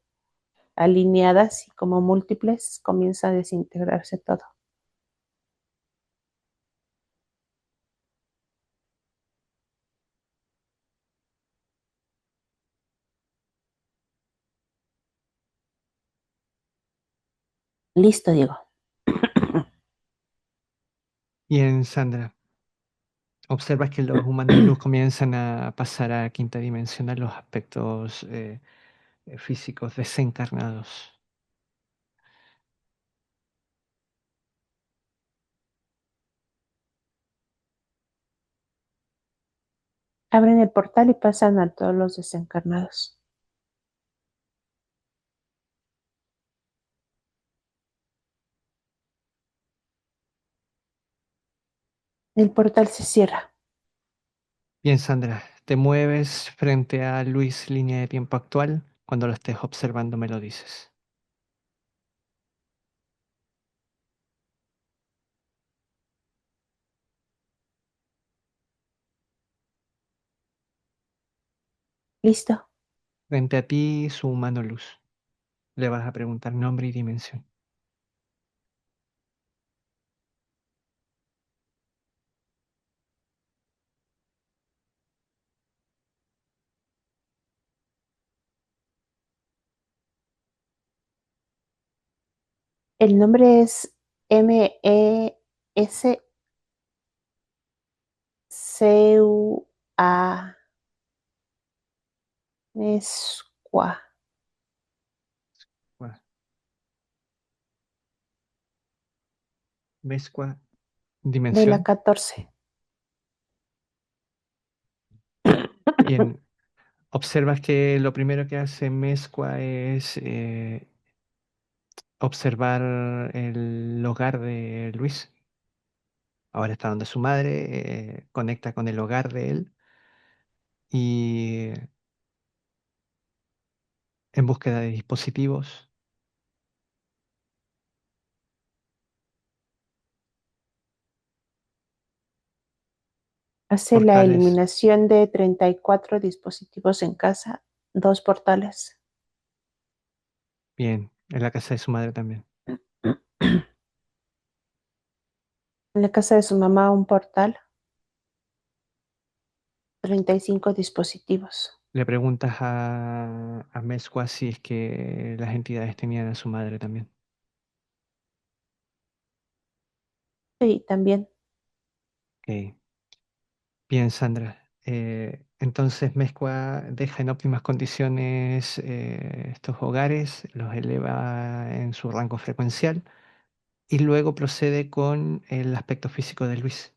alineadas y como múltiples, comienza a desintegrarse todo. Listo, Diego. Bien, Sandra, observas que los humanos luz comienzan a pasar a quinta dimensión, a los aspectos físicos desencarnados. Abren el portal y pasan a todos los desencarnados. El portal se cierra. Bien, Sandra, te mueves frente a Luis, línea de tiempo actual. Cuando lo estés observando, me lo dices. Listo. Frente a ti, su humano luz. Le vas a preguntar nombre y dimensión. El nombre es MESCUA. Mescua. Bueno, Mezcua, De la dimensión. 14. Bien, observas que lo primero que hace Mezcua es observar el hogar de Luis. Ahora está donde su madre, conecta con el hogar de él y en búsqueda de dispositivos, Hace la portales, eliminación de 34 dispositivos en casa, 2 portales. bien, en la casa de su madre también. En la casa de su mamá, un portal, 35 dispositivos. Le preguntas a Mezcua si es que las entidades tenían a su madre también. Y también Ok. Bien, Sandra. Entonces Mezcua deja en óptimas condiciones estos hogares, los eleva en su rango frecuencial y luego procede con el aspecto físico de Luis.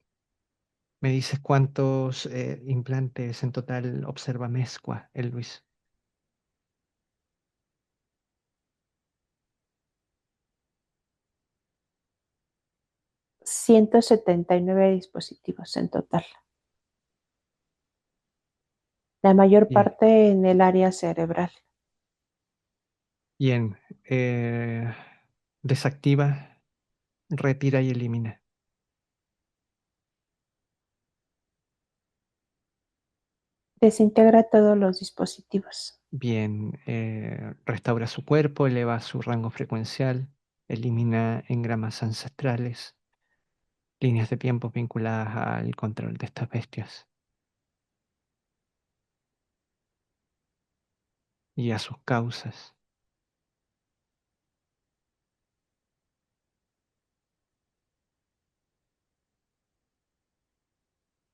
¿Me dices cuántos implantes en total observa Mezcua en Luis? 179 dispositivos en total. La mayor Bien, parte en el área cerebral. bien. Desactiva, retira y elimina. Desintegra todos los dispositivos. Bien, restaura su cuerpo, eleva su rango frecuencial, elimina engramas ancestrales, líneas de tiempo vinculadas al control de estas bestias y a sus causas.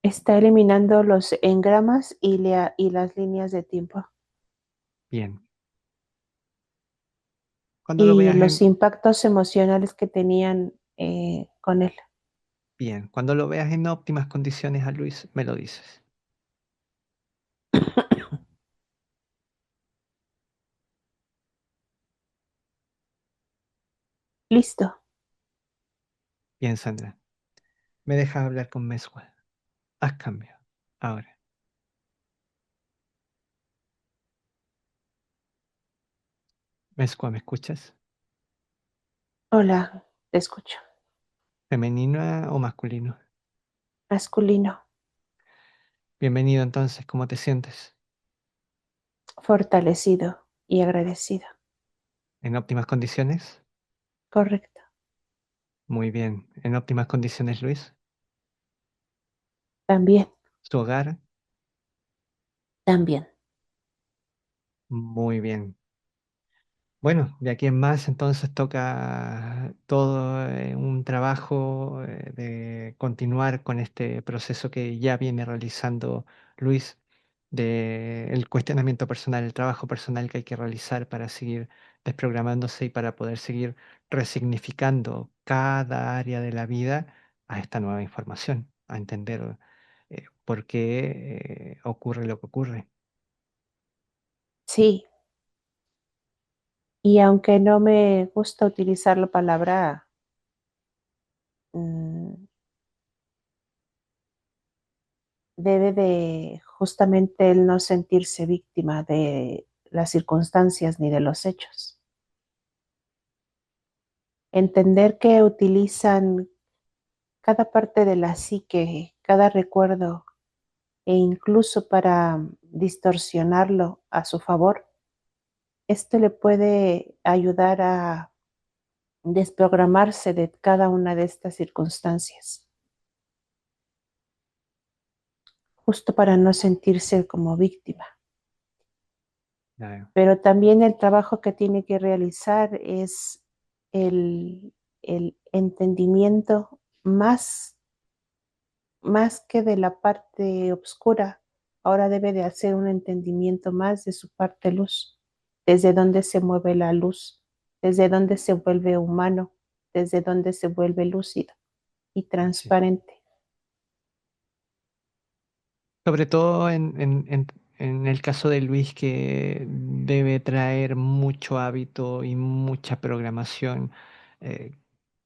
Está eliminando los engramas y las líneas de tiempo. Bien. Cuando lo Y veas los en... impactos emocionales que tenían con él. Bien, cuando lo veas en óptimas condiciones a Luis, me lo dices. Listo. Bien, Sandra. Me dejas hablar con Mesua. Haz cambio. Ahora. Mesua, ¿me escuchas? Hola, te escucho. ¿Femenino o masculino? Masculino, Bienvenido entonces, ¿cómo te sientes? fortalecido y agradecido. ¿En óptimas condiciones? Correcto. Muy bien. ¿En óptimas condiciones, Luis? También, ¿Su hogar? también. Muy bien. Bueno, de aquí en más entonces toca todo un trabajo de continuar con este proceso que ya viene realizando Luis, de el cuestionamiento personal, el trabajo personal que hay que realizar para seguir desprogramándose y para poder seguir resignificando cada área de la vida a esta nueva información, a entender por qué ocurre lo que ocurre. Sí, y aunque no me gusta utilizar la palabra, mm, debe de justamente el no sentirse víctima de las circunstancias ni de los hechos. Entender que utilizan cada parte de la psique, cada recuerdo, e incluso para distorsionarlo a su favor. Esto le puede ayudar a desprogramarse de cada una de estas circunstancias, justo para no sentirse como víctima. Ya, Pero también el trabajo que tiene que realizar es el, el entendimiento más que de la parte oscura. Ahora debe de hacer un entendimiento más de su parte luz, desde donde se mueve la luz, desde donde se vuelve humano, desde donde se vuelve lúcido y sí. transparente. Sobre todo en el caso de Luis, que debe traer mucho hábito y mucha programación, eh,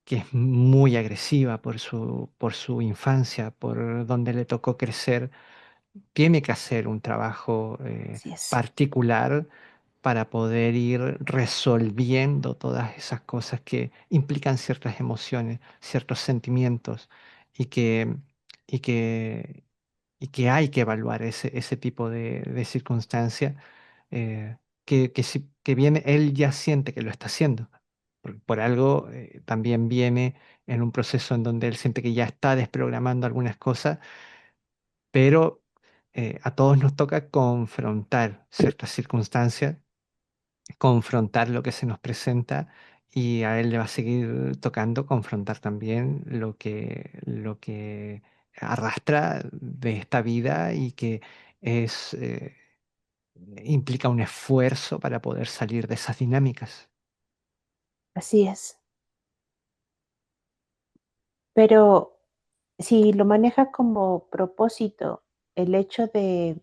que es muy agresiva por su infancia, por donde le tocó crecer, tiene que hacer un trabajo Así es, particular para poder ir resolviendo todas esas cosas que implican ciertas emociones, ciertos sentimientos y que, y que, y que hay que evaluar ese tipo de circunstancia que viene, él ya siente que lo está haciendo. Por algo también viene en un proceso en donde él siente que ya está desprogramando algunas cosas, pero a todos nos toca confrontar ciertas circunstancias, confrontar lo que se nos presenta y a él le va a seguir tocando confrontar también lo que arrastra de esta vida y que es, implica un esfuerzo para poder salir de esas dinámicas. así es. Pero si lo maneja como propósito, el hecho de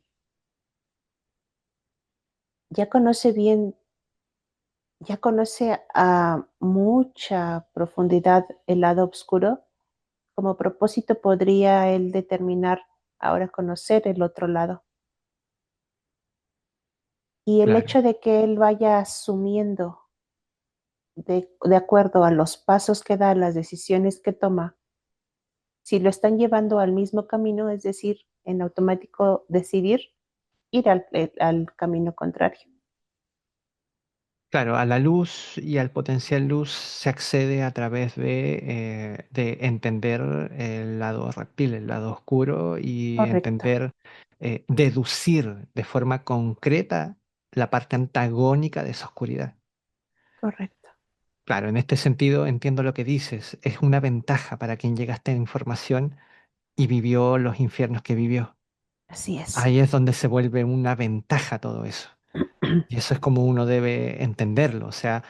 ya conoce bien, ya conoce a mucha profundidad el lado oscuro, como propósito podría él determinar ahora conocer el otro lado. Y el Claro, hecho de que él vaya asumiendo de acuerdo a los pasos que da, las decisiones que toma, si lo están llevando al mismo camino, es decir, en automático decidir ir al camino contrario. claro, a la luz y al potencial luz se accede a través de entender el lado reptil, el lado oscuro y Correcto, entender, deducir de forma concreta la parte antagónica de esa oscuridad. correcto. Claro, en este sentido entiendo lo que dices. Es una ventaja para quien llega a esta información y vivió los infiernos que vivió. Así es. Ahí es donde se vuelve una ventaja todo eso. Y eso es como uno debe entenderlo. O sea,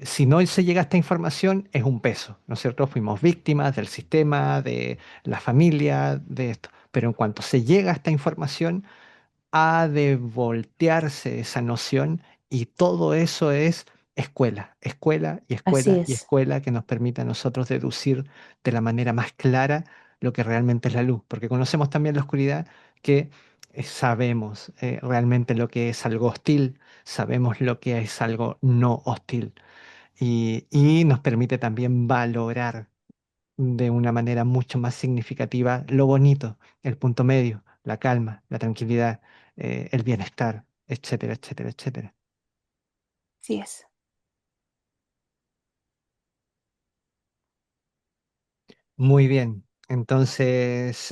Si no se llega a esta información, es un peso, ¿no es cierto? Fuimos víctimas del sistema, de la familia, de esto. Pero en cuanto se llega a esta información, ha de voltearse esa noción y todo eso es escuela, escuela y Así escuela y es, escuela que nos permite a nosotros deducir de la manera más clara lo que realmente es la luz, porque conocemos también la oscuridad que sabemos realmente lo que es algo hostil, sabemos lo que es algo no hostil y nos permite también valorar de una manera mucho más significativa lo bonito, el punto medio, la calma, la tranquilidad, el bienestar, etcétera, etcétera, etcétera. así es. Muy bien. Entonces,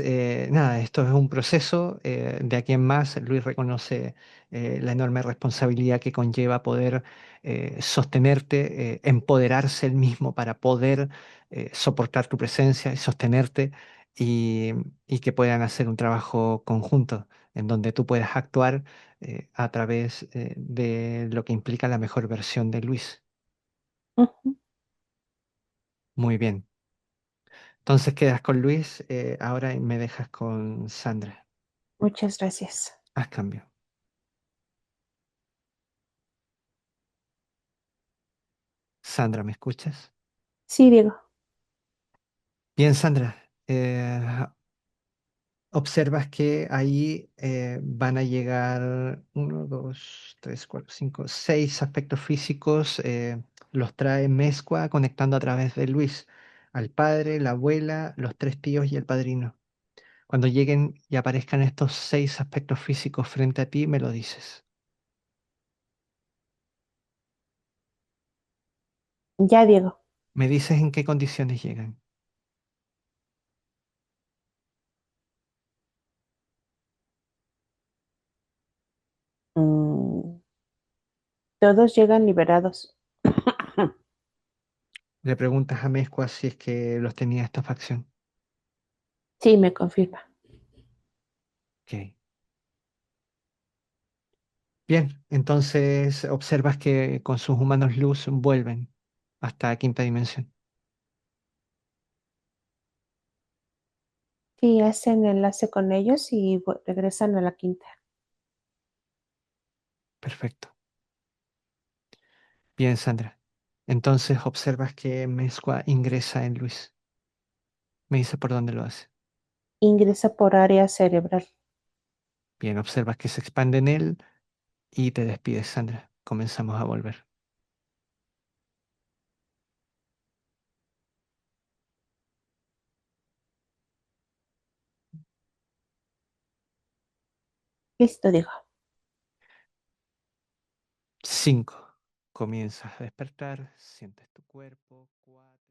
nada, esto es un proceso. De aquí en más, Luis reconoce la enorme responsabilidad que conlleva poder sostenerte, empoderarse él mismo para poder soportar tu presencia y sostenerte y, y que puedan hacer un trabajo conjunto en donde tú puedas actuar a través de lo que implica la mejor versión de Luis. Ujú. Muy bien. Entonces quedas con Luis, ahora me dejas con Sandra. Muchas gracias. Haz cambio. Sandra, ¿me escuchas? Sí, Diego. Bien, Sandra. Observas que ahí van a llegar uno, dos, tres, cuatro, cinco, seis aspectos físicos. Los trae Mezcua conectando a través de Luis, al padre, la abuela, los tres tíos y el padrino. Cuando lleguen y aparezcan estos seis aspectos físicos frente a ti, me lo dices. Ya, Diego. Me dices en qué condiciones llegan. Mm, todos llegan liberados. Le preguntas a Mezcua si es que los tenía esta facción. Sí, me confirma. Ok. Bien, entonces observas que con sus humanos luz vuelven hasta quinta dimensión. Sí, hacen enlace con ellos y regresan a la quinta. Perfecto. Bien, Sandra. Entonces observas que Mezcua ingresa en Luis. Me dice por dónde lo hace. Ingresa por área cerebral. Bien, observas que se expande en él y te despides, Sandra. Comenzamos a volver. Listo, Diego. 5. Comienzas a despertar, sientes tu cuerpo. 4.